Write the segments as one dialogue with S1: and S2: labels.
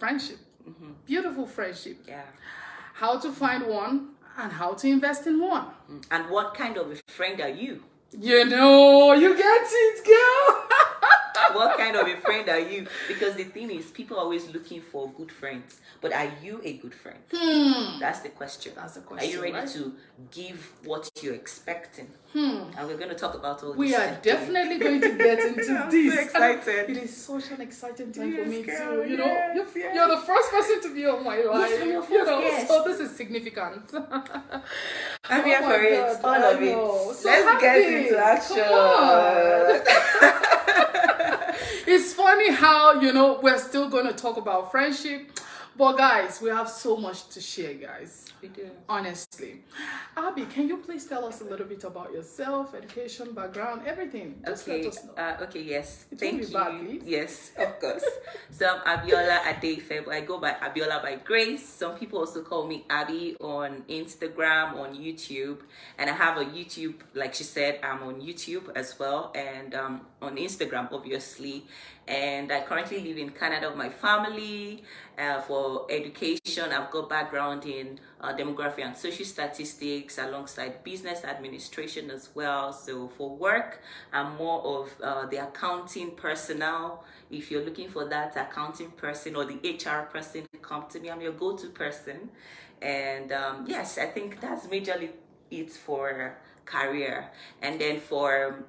S1: friendship. Beautiful friendship.
S2: Yeah.
S1: How to find one and how to invest in one.
S2: And what kind of a friend are you?
S1: You know, you get it, girl.
S2: What kind of a friend are you? Because the thing is, people are always looking for good friends. But are you a good friend? That's the question.
S1: That's the question.
S2: Are you ready
S1: right?
S2: to give what you're expecting? And we're going to talk about all this.
S1: We are definitely going to get into
S2: I'm
S1: this.
S2: so excited.
S1: It is such an exciting time for
S2: Yes,
S1: me
S2: girl,
S1: too. You know,
S2: yes,
S1: you're the first person to be on my life.
S2: I'm your
S1: You know,
S2: first guest.
S1: so this is significant.
S2: I'm here
S1: Oh
S2: for
S1: my
S2: it.
S1: God,
S2: All
S1: I
S2: of
S1: know.
S2: it.
S1: So
S2: Let's get
S1: happy.
S2: into action.
S1: Come on. It's funny how, you know, we're still going to talk about friendship. But guys, we have so much to share, guys.
S2: We do.
S1: Honestly. Abby, can you please tell us a little bit about yourself, education, background, everything? Just
S2: Okay.
S1: let us know.
S2: Okay. Yes.
S1: It
S2: Thank
S1: won't
S2: you.
S1: be bad, please.
S2: Yes, of course. So I'm Abiola Adefeb. I go by Abiola by Grace. Some people also call me Abby on Instagram, on YouTube, and I have a YouTube. Like she said, I'm on YouTube as well, and on Instagram, obviously. And I currently live in Canada with my family. For education, I've got background in demography and social statistics alongside business administration as well. So for work, I'm more of the accounting personnel. If you're looking for that accounting person or the HR person, come to me. I'm your go-to person. And yes, I think that's majorly it for career. And then for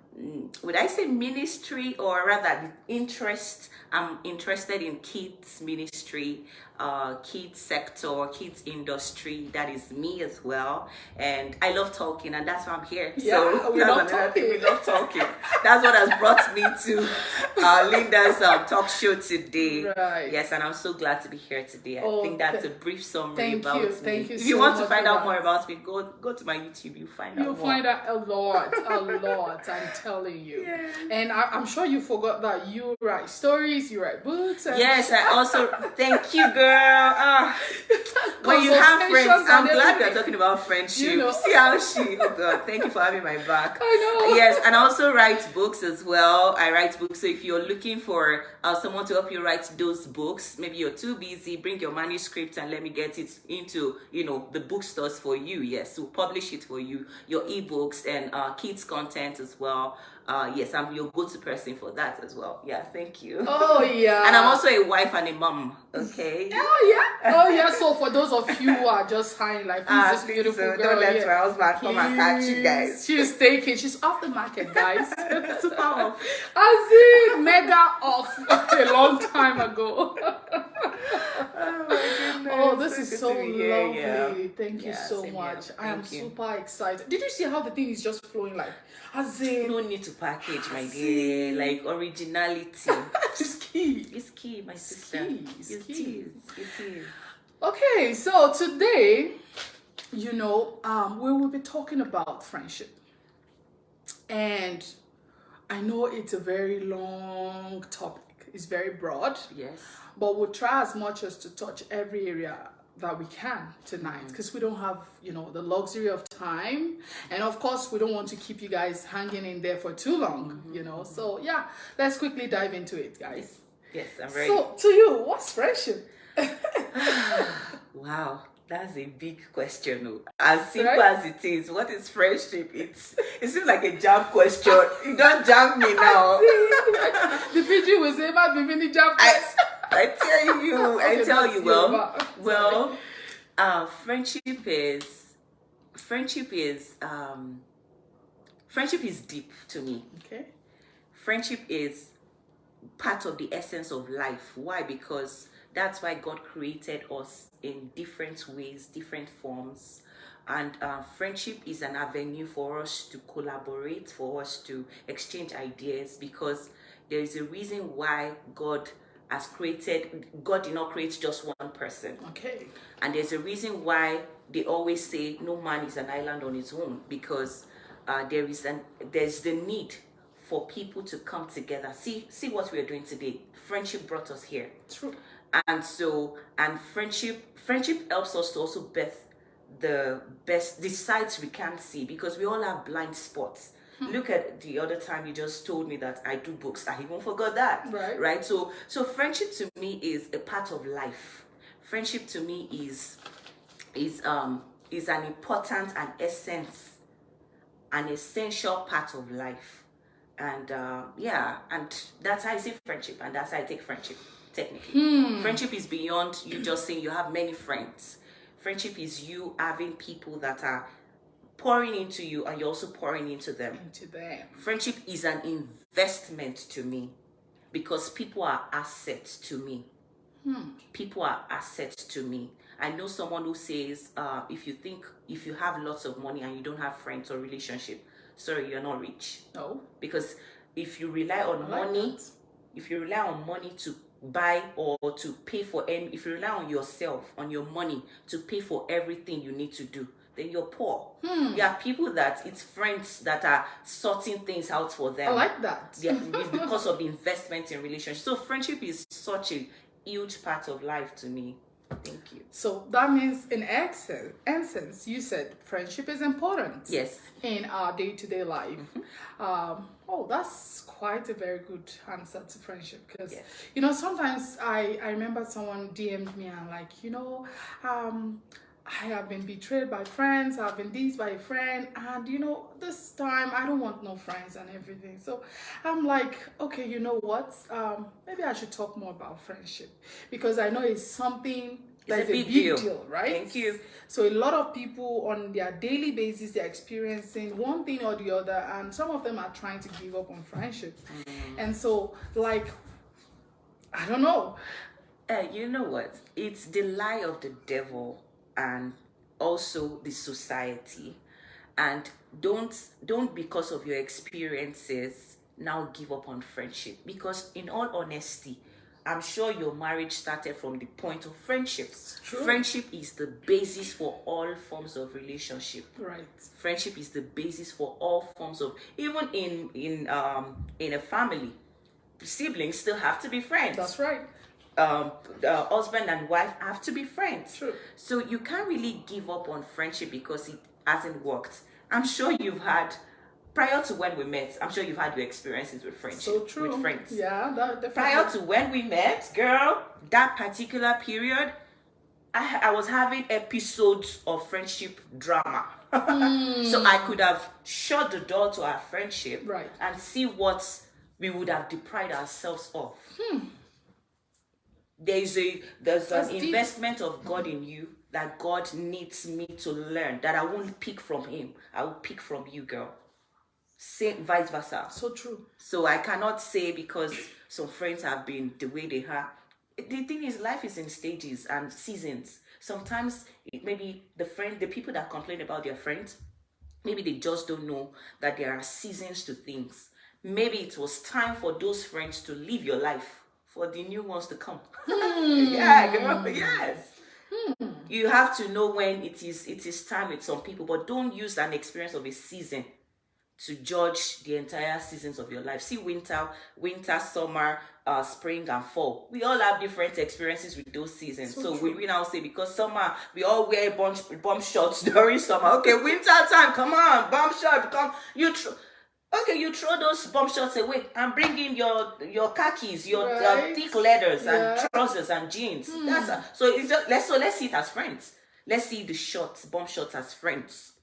S2: would I say ministry, or rather interest, I'm interested in kids ministry, kids sector, kids industry. That is me as well, and I love talking, and that's why I'm here.
S1: Yeah,
S2: So
S1: we love talking.
S2: we love talking. That's what has brought me to Linda's talk show today.
S1: Right.
S2: Yes, and I'm so glad to be here today. I think that's a brief summary
S1: thank
S2: about
S1: you.
S2: me.
S1: Thank you
S2: If
S1: so
S2: you want to
S1: much
S2: find
S1: for
S2: out
S1: that.
S2: more about me, go to my YouTube. You'll find out
S1: You'll
S2: more.
S1: find out a lot, I'm telling you.
S2: Yeah.
S1: And I'm sure you forgot that you write stories, you write books. And
S2: Yes, I also thank you, girl. When you have friends,
S1: Consultations
S2: I'm
S1: and
S2: glad we're
S1: everything.
S2: talking about friendship.
S1: You know.
S2: See how she, oh God, thank you for having my back.
S1: I know.
S2: Yes, and I also write books as well. I write books, so if you're looking for someone to help you write those books, maybe you're too busy, bring your manuscript and let me get it into, the bookstores for you. Yes, we'll publish it for you, your ebooks and kids content as well. Yes, I'm your go-to person for that as well. Yeah, thank you.
S1: Oh yeah.
S2: And I'm also a wife and a mom. Okay.
S1: Oh yeah. So for those of you who are just hiding, like, who's this beautiful girl?
S2: Don't let
S1: here?
S2: my husband come and catch you guys.
S1: She's taking. She's off the market, guys.
S2: Super off.
S1: I see, mega off a long time ago.
S2: Oh my goodness.
S1: Oh, this is
S2: good
S1: so
S2: to be here,
S1: lovely.
S2: yeah.
S1: Thank you
S2: Yeah,
S1: so
S2: same
S1: much.
S2: here.
S1: I am
S2: Thank you.
S1: super excited. Did you see how the thing is just flowing like? As in,
S2: No need to package, my dear. Like originality.
S1: it's key.
S2: It's key, my sister.
S1: key, it's
S2: It
S1: key.
S2: is. It is.
S1: Okay, so today, we will be talking about friendship. And I know it's a very long topic. It's very broad.
S2: Yes.
S1: But we'll try as much as to touch every area that we can tonight, because we don't have, the luxury of time. And of course, we don't want to keep you guys hanging in there for too long, So yeah, let's quickly dive into it, guys.
S2: Yes, I'm ready.
S1: So to you, what's friendship?
S2: Wow, that's a big question. Oh. As simple
S1: Right?
S2: as it is, what is friendship? It seems like a jam question. You don't jam me now.
S1: The PG will say, "Ma, be mini jump."
S2: I tell you,
S1: Okay, that's Yoruba.
S2: well, friendship is deep to me.
S1: Okay.
S2: Friendship is part of the essence of life. Why? Because that's why God created us in different ways, different forms. And friendship is an avenue for us to collaborate, for us to exchange ideas, because there is a reason why God did not create just one person.
S1: Okay.
S2: And there's a reason why they always say no man is an island on his own, because there's the need for people to come together. See what we are doing today. Friendship brought us here.
S1: True.
S2: And friendship helps us to also birth the sides we can't see, because we all have blind spots. Look at the other time you just told me that I do books. I even forgot that. Right. So friendship to me is a part of life. Friendship to me is an important and an essential part of life. And and that's how I see friendship, and that's how I take friendship. Technically, friendship is beyond you just saying you have many friends. Friendship is you having people that are pouring into you, and you're also pouring into them. Friendship is an investment to me, because people are assets to me. People are assets to me. I know someone who says, if you have lots of money and you don't have friends or relationship, sorry, you're not rich.
S1: No.
S2: Because if you rely on money, to buy or to pay for if you rely on yourself, on your money to pay for everything you need to do, then you're poor. There are people that it's friends that are sorting things out for them.
S1: I like that.
S2: Yeah, it's because of the investment in relationships. So friendship is such a huge part of life to me. Thank you.
S1: So that means, in essence, you said friendship is important.
S2: Yes.
S1: In our day-to-day life. That's quite a very good answer to friendship, because sometimes I remember someone DM'd me and like, I have been betrayed by friends, I've been this by a friend, and this time I don't want no friends and everything. So I'm like, okay, you know what? Maybe I should talk more about friendship, because I know it's something that's a big deal, right?
S2: Thank you.
S1: So a lot of people on their daily basis, they're experiencing one thing or the other, and some of them are trying to give up on friendship. And so, like, I don't know.
S2: You know what? It's the lie of the devil, and also the society. And don't because of your experiences now give up on friendship, because in all honesty, I'm sure your marriage started from the point of friendship. Friendship is the basis for all forms of relationship.
S1: Right.
S2: Friendship is the basis for all forms of, even in a family, siblings still have to be friends.
S1: That's right.
S2: The husband and wife have to be friends.
S1: True.
S2: So you can't really give up on friendship because it hasn't worked. I'm sure you've had, prior to when we met, I'm sure you've had your experiences with friendship.
S1: So true.
S2: With friends.
S1: Yeah, definitely.
S2: Prior to when we met, girl, that particular period, I was having episodes of friendship drama. So I could have shut the door to our friendship,
S1: right,
S2: and see what we would have deprived ourselves of. There's an investment of God in you that God needs me to learn, that I won't pick from him. I will pick from you, girl. Same, vice versa.
S1: So true. So
S2: I cannot say because some friends have been the way they are. The thing is, life is in stages and seasons. Sometimes maybe the people that complain about their friends, maybe they just don't know that there are seasons to things. Maybe it was time for those friends to leave your life for the new ones to come. Yeah, girl. Yes. You have to know when it is time with some people, but don't use an experience of a season to judge the entire seasons of your life. See, winter, summer, spring, and fall. We all have different experiences with those seasons. So we now say, because summer, we all wear bump shorts during summer. Okay, winter time, come on, bump short, come. You throw those bump shorts away and bring in your khakis, your thick leathers and trousers and jeans. Let's see it as friends. Let's see the bump shorts as friends.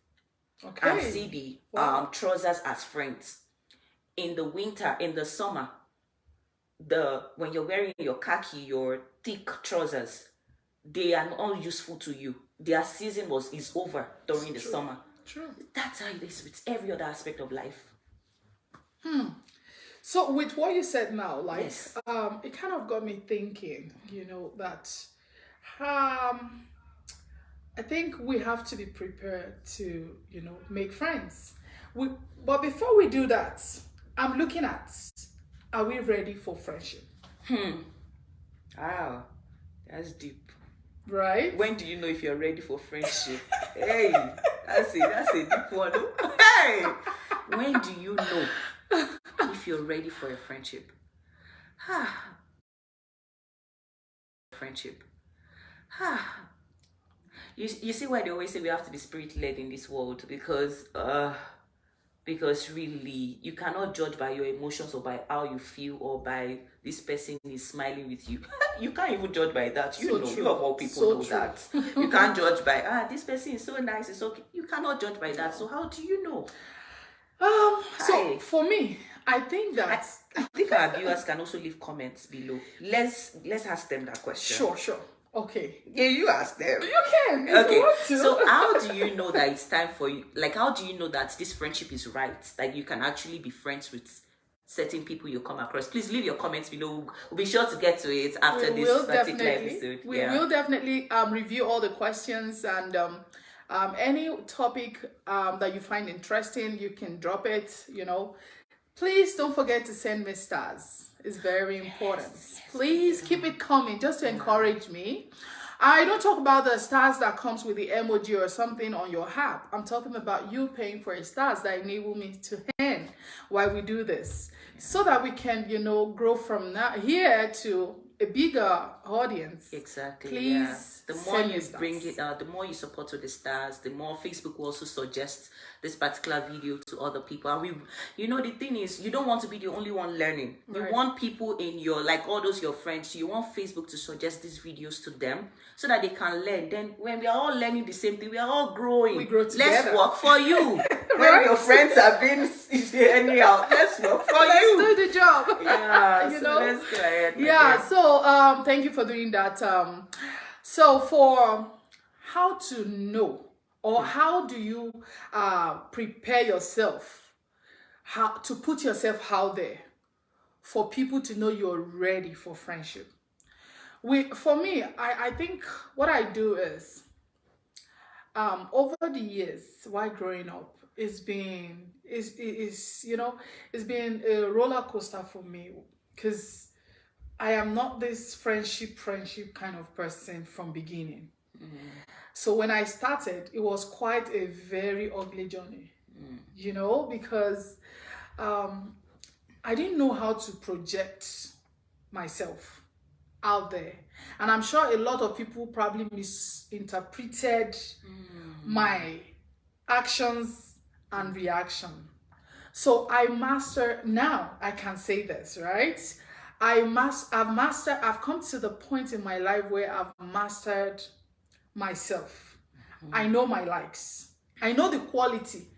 S2: Okay. And see the trousers as friends. In the winter, in the summer, when you're wearing your khaki, your thick trousers, they are not useful to you. Their season is over during the summer.
S1: True. That's
S2: how it is with every other aspect of life.
S1: So with what you said now, like, it kind of got me thinking, that I think we have to be prepared to, make friends. But before we do that, I'm looking at, are we ready for friendship?
S2: Wow, that's deep.
S1: Right?
S2: When do you know if you're ready for friendship? Hey, that's a deep one. Hey, when do you know if you're ready for a friendship? Friendship. You see why they always say we have to be spirit-led in this world, because because really you cannot judge by your emotions or by how you feel or by this person is smiling with you. You can't even judge by that. You
S1: So
S2: know,
S1: true.
S2: you of all people
S1: So
S2: know
S1: true.
S2: that. You can't judge by this person is so nice, it's okay. You cannot judge by that. So how do you know?
S1: So
S2: Hi.
S1: for me, I think that
S2: I think our viewers can also leave comments below. Let's ask them that question.
S1: sure. Okay.
S2: Yeah, you ask them.
S1: You can if
S2: Okay.
S1: you want to.
S2: So how do you know that it's time for you? Like, how do you know that this friendship is right? Like, you can actually be friends with certain people you come across. Please leave your comments below. We'll be sure to get to it after this particular episode.
S1: We will definitely review all the questions, and any topic that you find interesting, you can drop it. Please don't forget to send me stars. It's very important. Please keep it coming, just to encourage me. I don't talk about the stars that comes with the emoji or something on your app. I'm talking about you paying for stars that enable me to earn while we do this, so that we can, grow from here to a bigger audience.
S2: Exactly.
S1: Please.
S2: The more you bring it out, the more you support with the stars, the more Facebook will also suggest this particular video to other people. And the thing is, you don't want to be the only one learning. You want people in your, like all those your friends, you want Facebook to suggest these videos to them so that they can learn. Then when we are all learning the same thing, we are all growing.
S1: We grow together.
S2: Let's work for you. When your friends have been anyhow, let's work for you.
S1: Let's do the job.
S2: Yeah, let's go ahead.
S1: Yeah, so thank you for doing that. So for how to know, or how do you prepare yourself, how to put yourself out there for people to know you're ready for friendship? For me, I think what I do is, over the years while growing up, it's been a roller coaster for me, because I am not this friendship kind of person from beginning. So when I started, it was quite a very ugly journey, because I didn't know how to project myself out there. And I'm sure a lot of people probably misinterpreted my actions and reaction. So now I can say this, right? I've come to the point in my life where I've mastered myself. I know my likes. I know the quality.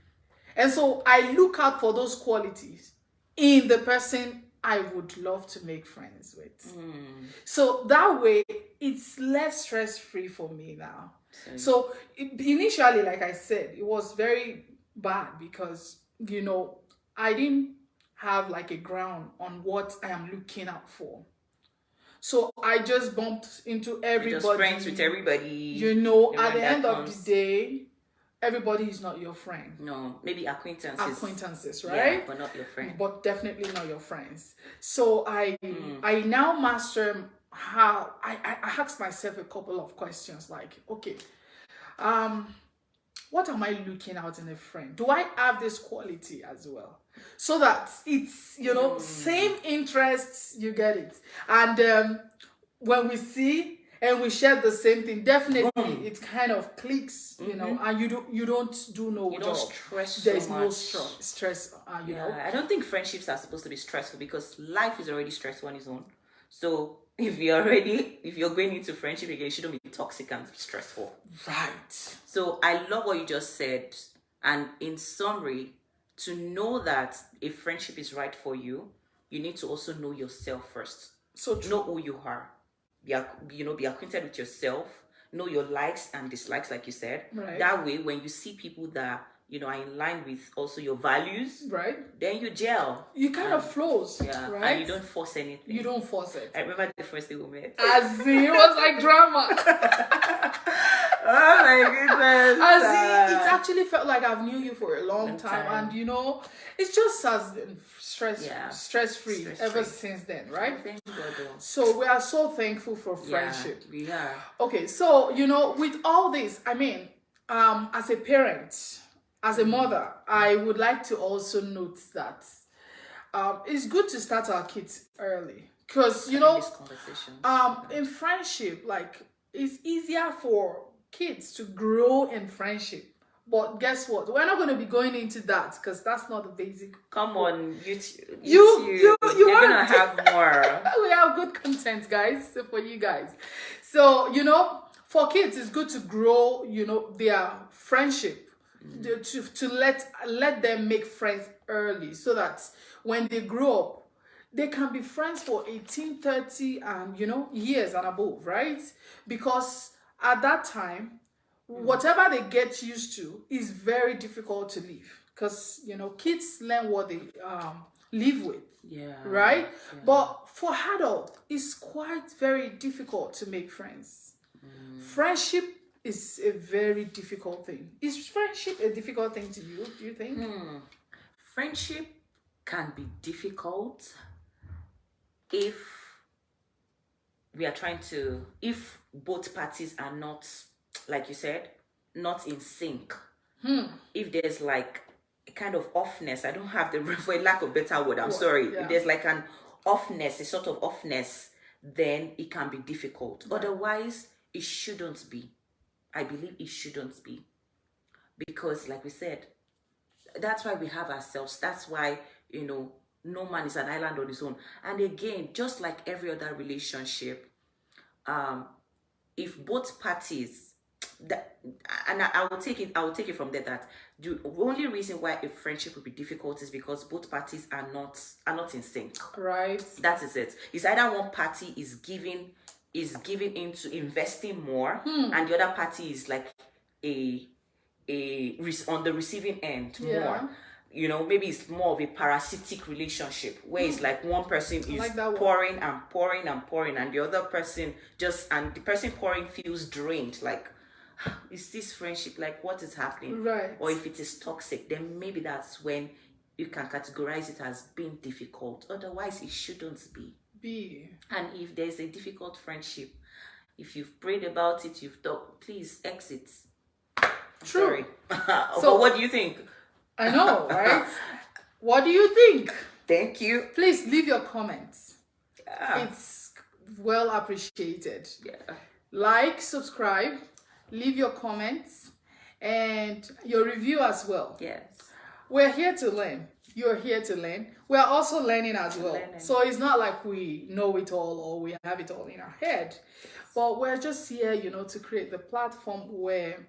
S1: And so I look out for those qualities in the person I would love to make friends with. So that way, it's less stress-free for me now. So initially, like I said, it was very bad because, I didn't have like a ground on what I am looking out for. So I just bumped into everybody.
S2: You're just friends with everybody.
S1: At the end of the day, everybody is not your friend.
S2: No, maybe acquaintances.
S1: Acquaintances, right?
S2: Yeah, but not your friend.
S1: But definitely not your friends. So I now master how I ask myself a couple of questions like, okay, what am I looking out in a friend? Do I have this quality as well? So that it's, same interests, you get it. And when we see and we share the same thing, definitely it kind of clicks, and you don't do no job.
S2: You don't stress
S1: There's
S2: so much.
S1: no stress, you know.
S2: I don't think friendships are supposed to be stressful because life is already stressful on its own. So if you're going into friendship again, it shouldn't be toxic and stressful.
S1: Right.
S2: So I love what you just said. And in summary, to know that a friendship is right for you, you need to also know yourself first.
S1: So true.
S2: Know who you are. Be acquainted with yourself. Know your likes and dislikes, like you said.
S1: Right.
S2: That way, when you see people that are in line with also your values,
S1: right,
S2: then you gel.
S1: You kind of flows, right?
S2: And you don't force anything.
S1: You don't force it.
S2: I remember the first day we met.
S1: It was like drama.
S2: Oh my goodness.
S1: It actually felt like I've knew you for a long time, and it just has been stress-free ever since then, right?
S2: Thank God.
S1: So we are so thankful for friendship.
S2: We are.
S1: Okay, so with all this, I mean, as a parent, as a mother, I would like to also note that it's good to start our kids early, because in friendship, like, it's easier for kids to grow in friendship But guess what? We're not going to be going into that because that's not the basic.
S2: Come on, YouTube.
S1: You're
S2: gonna have more.
S1: We have good content, guys, for you guys. So, you know, for kids, it's good to grow, you know, their friendship, to let them make friends early so that when they grow up, they can be friends for 18, 30 and, you know, years and above, right? Because at that time, whatever they get used to is very difficult to leave because, you know, kids learn what they live with.
S2: Yeah.
S1: Right?
S2: Yeah.
S1: But for adults, it's quite very difficult to make friends. Friendship is a very difficult thing. Is friendship a difficult thing to you, do you think?
S2: Friendship can be difficult if we are if both parties are not, like you said, not in sync. If there's like a kind of offness, I don't have the for lack of better word, I'm sorry.
S1: Yeah.
S2: If there's like an offness, a sort of offness, then it can be difficult. Right. Otherwise, it shouldn't be. I believe it shouldn't be. Because like we said, that's why we have ourselves. That's why, you know, no man is an island on his own. And again, just like every other relationship, if both parties I will take it from there that the only reason why a friendship would be difficult is because both parties are not in sync. Right. That is it. It's either one party is giving into investing more, and the other party is like on the receiving end more. You know, maybe it's more of a parasitic relationship where it's like one person is like pouring and pouring and pouring, and the other person and the person pouring feels drained. Like, is this friendship, like, what is happening? Right. Or if it is toxic, then maybe that's when you can categorize it as being difficult. Otherwise, it shouldn't be. And if there's a difficult friendship, if you've prayed about it, you've thought, please exit. True. Sorry. So what do you think?
S1: I know, right? What do you think?
S2: Thank you.
S1: Please leave your comments. Yeah. It's well appreciated. Yeah. Like, subscribe, leave your comments, and your review as well. Yes. We're here to learn. You're here to learn. We're also learning as well. So it's not like we know it all or we have it all in our head. But we're just here, you know, to create the platform where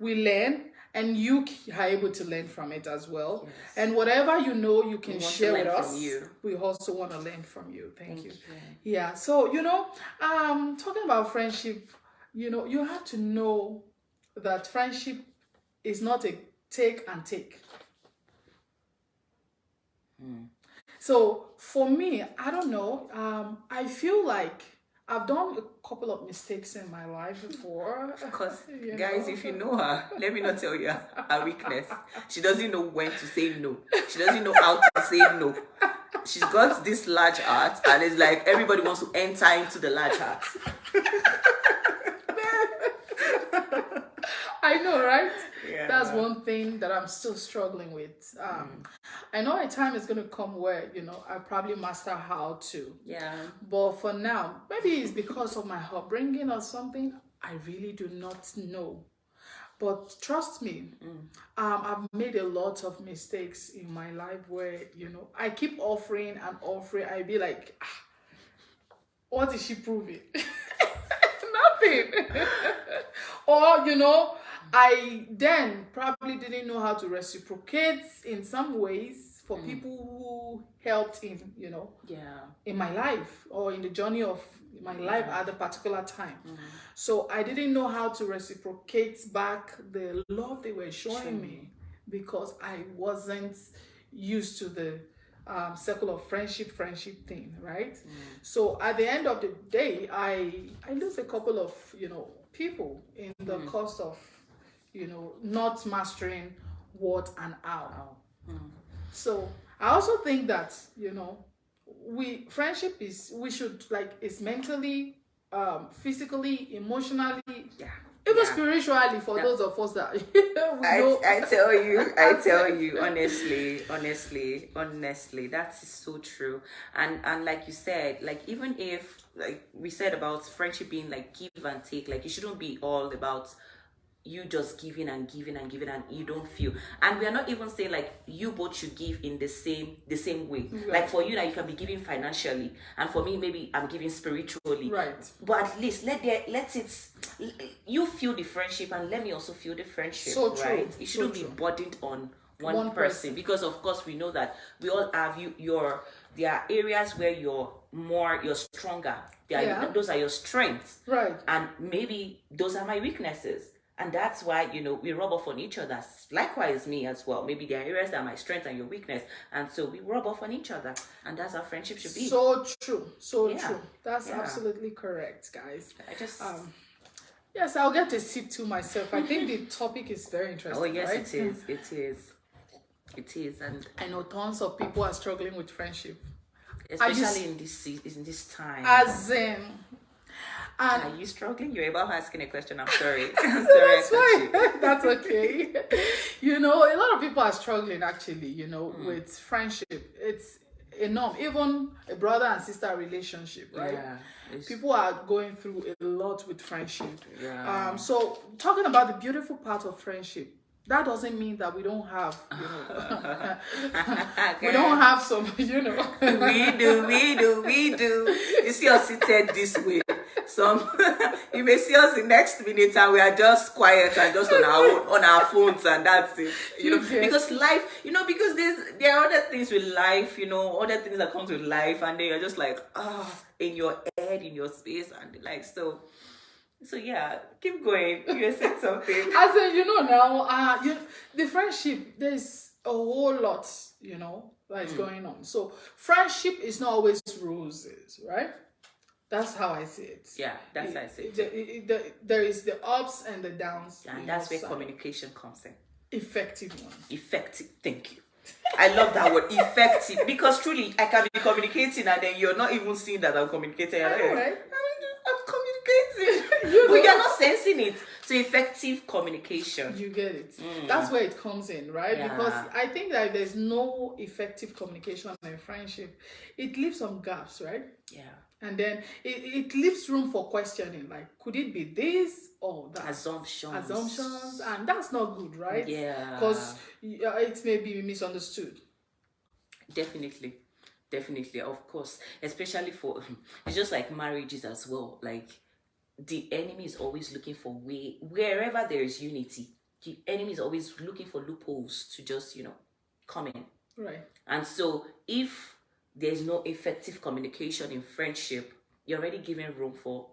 S1: we learn and you are able to learn from it as well. Yes. And whatever you know, you can share with us. We also want to learn from you. Thank you. Yeah. So, you know, talking about friendship, you know, you have to know that friendship is not a take and take. So for me, I don't know. I feel like I've done a couple of mistakes in my life before. Because,
S2: guys, if you know her, let me not tell you her weakness. She doesn't know when to say no. She doesn't know how to say no. She's got this large heart, and it's like everybody wants to enter into the large heart.
S1: I know, right? Yeah. That's one thing that I'm still struggling with. I know a time is going to come where, you know, I probably master how to. Yeah. But for now, maybe it's because of my upbringing or something. I really do not know. But trust me, I've made a lot of mistakes in my life where, you know, I keep offering and offering. I be like, what is she proving? Nothing. Or, you know, I then probably didn't know how to reciprocate in some ways for people who helped in, you know, in my life or in the journey of my life at a particular time. So I didn't know how to reciprocate back the love they were showing me because I wasn't used to the circle of friendship thing, right? So at the end of the day, I lose a couple of, you know, people in the course of, you know, not mastering what and how. So I also think that, you know, friendship is, we should, like, it's mentally, physically, emotionally, even spiritually for those of us that
S2: I tell you, honestly, that's so true. And like you said, like, even if, like we said about friendship being like give and take, like it shouldn't be all about you just giving and giving and giving and you don't feel. And we are not even saying like you both should give in the same way.
S1: Right.
S2: Like for you now, you can be giving financially, and for me maybe I'm giving spiritually.
S1: Right.
S2: But at least you feel the friendship and let me also feel the friendship.
S1: So true.
S2: Right? It shouldn't be burdened on one person, because of course we know that we all have there are areas where you're stronger. Those are your strengths.
S1: Right.
S2: And maybe those are my weaknesses. And that's why, we rub off on each other. Likewise, me as well. Maybe there are areas that are my strength and your weakness. And so we rub off on each other. And that's how friendship should be.
S1: So true. So true. That's absolutely correct, guys. Yes, I'll get to sip to myself. I think the topic is very interesting.
S2: Oh, yes,
S1: right?
S2: It is. It is. It is. And
S1: I know tons of people are struggling with friendship.
S2: Especially in this time.
S1: As in...
S2: Are you struggling? You're about asking a question. I'm sorry. I'm sorry.
S1: That's fine. That's okay. A lot of people are struggling actually, with friendship. It's enormous. Even a brother and sister relationship, right?
S2: Yeah.
S1: People are going through a lot with friendship.
S2: Yeah.
S1: So talking about the beautiful part of friendship, that doesn't mean that we don't have, we don't have some,
S2: We do. You see us seated this way. You may see us the next minute and we are just quiet and just on our phones, and that's it. Because life, because there are other things with life, other things that comes with life, and then you're just like, in your head, in your space, and like so yeah, keep going. You said something.
S1: As in, now, the friendship, there's a whole lot, that is going on. So friendship is not always roses, right? That's how I see it.
S2: Yeah, that's how I see it.
S1: There is the ups and the downs.
S2: And that's where communication comes in.
S1: Effective one.
S2: Effective. Thank you. I love that word, effective. Because truly, I can be communicating and then you're not even seeing that I'm communicating.
S1: I know, right?
S2: I'm communicating. But you're not sensing it. So effective communication.
S1: You get it. That's where it comes in, right?
S2: Yeah.
S1: Because I think that there's no effective communication in friendship. It leaves some gaps, right?
S2: Yeah.
S1: And then it leaves room for questioning, like, could it be this or that? Assumptions, and that's not good, right?
S2: Yeah.
S1: Because it may be misunderstood.
S2: Definitely, of course. Especially for, it's just like marriages as well. Like, the enemy is always looking for wherever there is unity, the enemy is always looking for loopholes to just, come in.
S1: Right.
S2: And so if there's no effective communication in friendship, you're already giving room for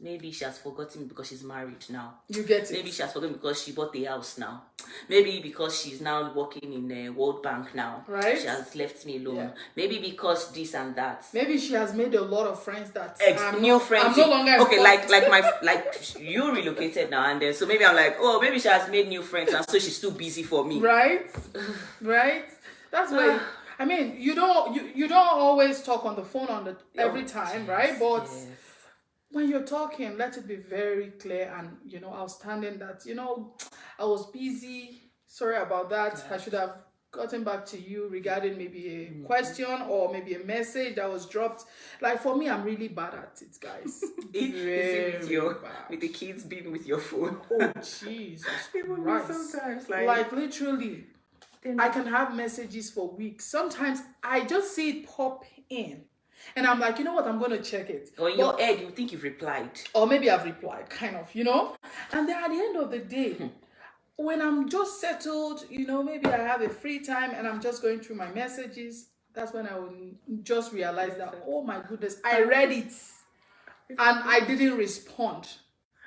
S2: maybe she has forgotten because she's married now.
S1: You get it.
S2: Maybe she has forgotten because she bought the house now. Maybe because she's now working in the World Bank now.
S1: Right.
S2: She has left me alone.
S1: Yeah.
S2: Maybe because this and that.
S1: Maybe she has made a lot of friends that
S2: new friends.
S1: I'm no longer
S2: okay, like you relocated now, and then so maybe I'm like, oh, maybe she has made new friends and so she's too busy for me.
S1: Right. That's why. I mean, you don't always talk on the phone every time, right? But
S2: yes.
S1: When you're talking, let it be very clear and outstanding that I was busy. Sorry about that.
S2: Yeah.
S1: I should have gotten back to you regarding maybe a question or maybe a message that was dropped. Like for me, I'm really bad at it, guys.
S2: With the kids being with your phone.
S1: Oh Jesus Christ!
S2: Sometimes
S1: like literally. I can have messages for weeks. Sometimes I just see it pop in. And I'm like, you know what? I'm going to check it.
S2: Or in your head, you think you've replied.
S1: Or maybe I've replied, kind of, And then at the end of the day, when I'm just settled, maybe I have a free time and I'm just going through my messages, that's when I will just realize that, oh my goodness, I read it. And I didn't respond.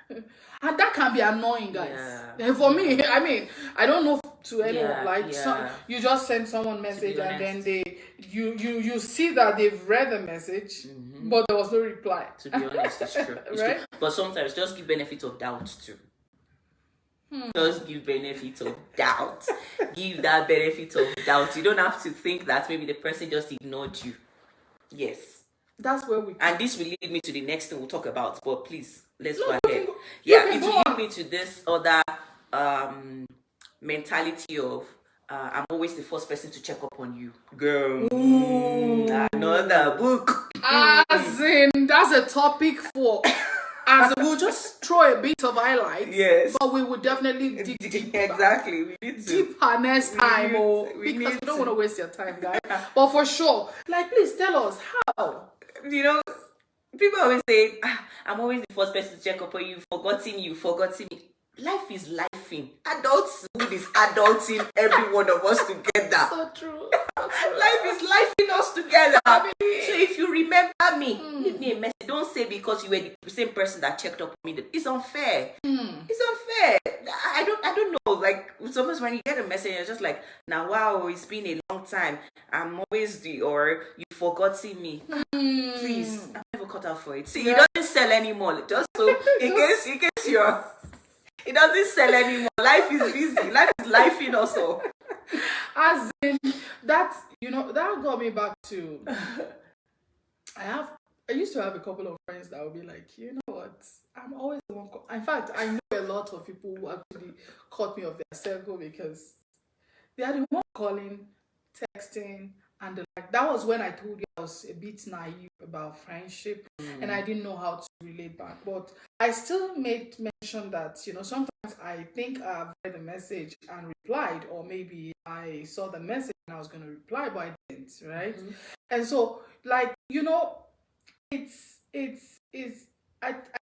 S1: And that can be annoying, guys.
S2: Yeah.
S1: For me, I mean, I don't know to anyone. You just send someone message and then you see that they've read the message, but there was no reply.
S2: To be honest, it's true. It's
S1: right?
S2: true. But sometimes just give benefit of doubt too. Just give benefit of doubt. Give that benefit of doubt. You don't have to think that maybe the person just ignored you. Yes.
S1: That's where we come.
S2: And this will lead me to the next thing we'll talk about. But please, let's go ahead. It will lead me to this other mentality of I'm always the first person to check up on you. Girl. Another book.
S1: As in, that's a topic for As we'll just throw a bit of highlights.
S2: Yes.
S1: But we would definitely dig deeper.
S2: Exactly. We need to.
S1: Deeper next time. Because we don't want to waste your time, guys. But for sure, like, please tell us how.
S2: You know, people always say, I'm always the first person to check up on you. You've forgotten me. Life is lifing. Adulthood is adulting every one of us together.
S1: So true.
S2: Life is lifing us together. So if you remember me, leave me a message. Don't say because you were the same person that checked up on me. It's unfair. It's unfair. I don't know. Like, sometimes when you get a message, you're just like, now wow, it's been a long time. I'm always or you've forgotten me. Please, I'm never cut out for it. See, it doesn't sell anymore. Just so in case you're. It doesn't sell anymore. Life is busy. Life is lifing also.
S1: As in that, that got me back to. I used to have a couple of friends that would be like, you know what? I'm always the one. In fact, I know a lot of people who actually cut me off their circle because they are the one calling, texting, and that was when I told you I was a bit naive about friendship and I didn't know how to relate back. But I still made mention that, sometimes I think I've read a message and replied, or maybe I saw the message and I was going to reply, but I didn't, right? And so, I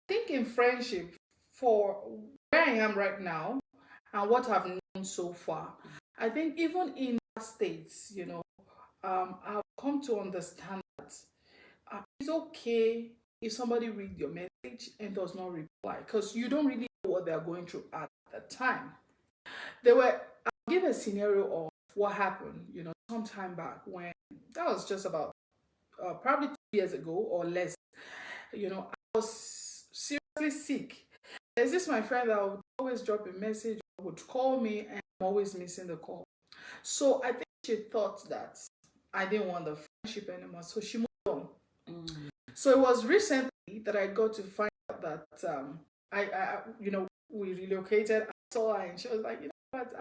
S1: think in friendship, for where I am right now and what I've known so far, I think even in that state, I've come to understand that it's okay if somebody reads your message and does not reply, because you don't really know what they're going through at the time. I'll give a scenario of what happened, some time back when that was just about probably 2 years ago or less. I was seriously sick. There's this my friend that would always drop a message, would call me, and I'm always missing the call. So I think she thought that I didn't want the friendship anymore, so she moved on. So it was recently that I got to find out that we relocated. I saw her and she was like, what?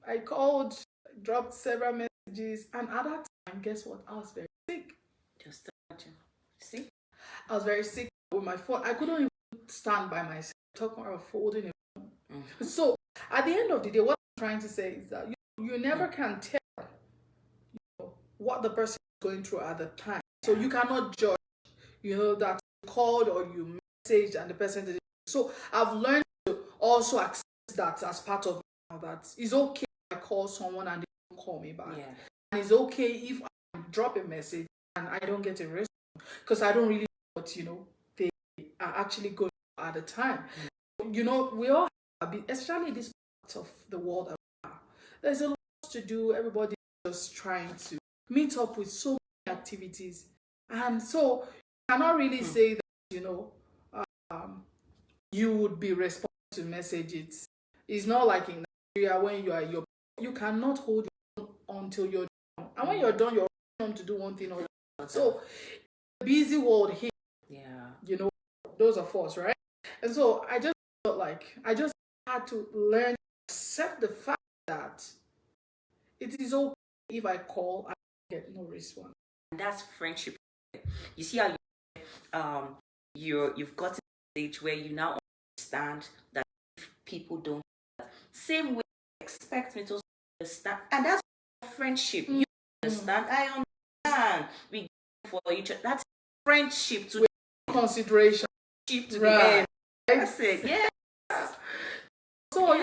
S1: I called, dropped several messages, and at that time, guess what? I was very sick.
S2: Just imagine. See?
S1: I was very sick with my phone. I couldn't even stand by myself, talk more of holding a phone. So at the end of the day, what I'm trying to say is that you never can tell what the person is going through at the time. So you cannot judge, that you called or you messaged and the person didn't. So I've learned to also accept that as part of that. It's okay if I call someone and they don't call me back. Yeah. And it's okay if I drop a message and I don't get a response, because I don't really know what, they are actually going through at the time. We all have, especially this part of the world that we are, there's a lot to do. Everybody's just trying to meet up with so many activities, and so you cannot really say that you would be responding to messages. It's not like in Nigeria when you cannot hold your phone until you're done, and when you're done, you're on to do one thing or the other. So the busy world here, those of us, right? And so I just felt like I just had to learn to accept the fact that it is okay if I call and get no response.
S2: And that's friendship. You see how you've got to a stage where you now understand that if people don't, same way you expect me to understand, and that's friendship. You understand, I understand. We go for each other. That's friendship to
S1: consideration.
S2: To the end. That's it. Yeah.
S1: So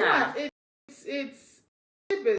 S1: it's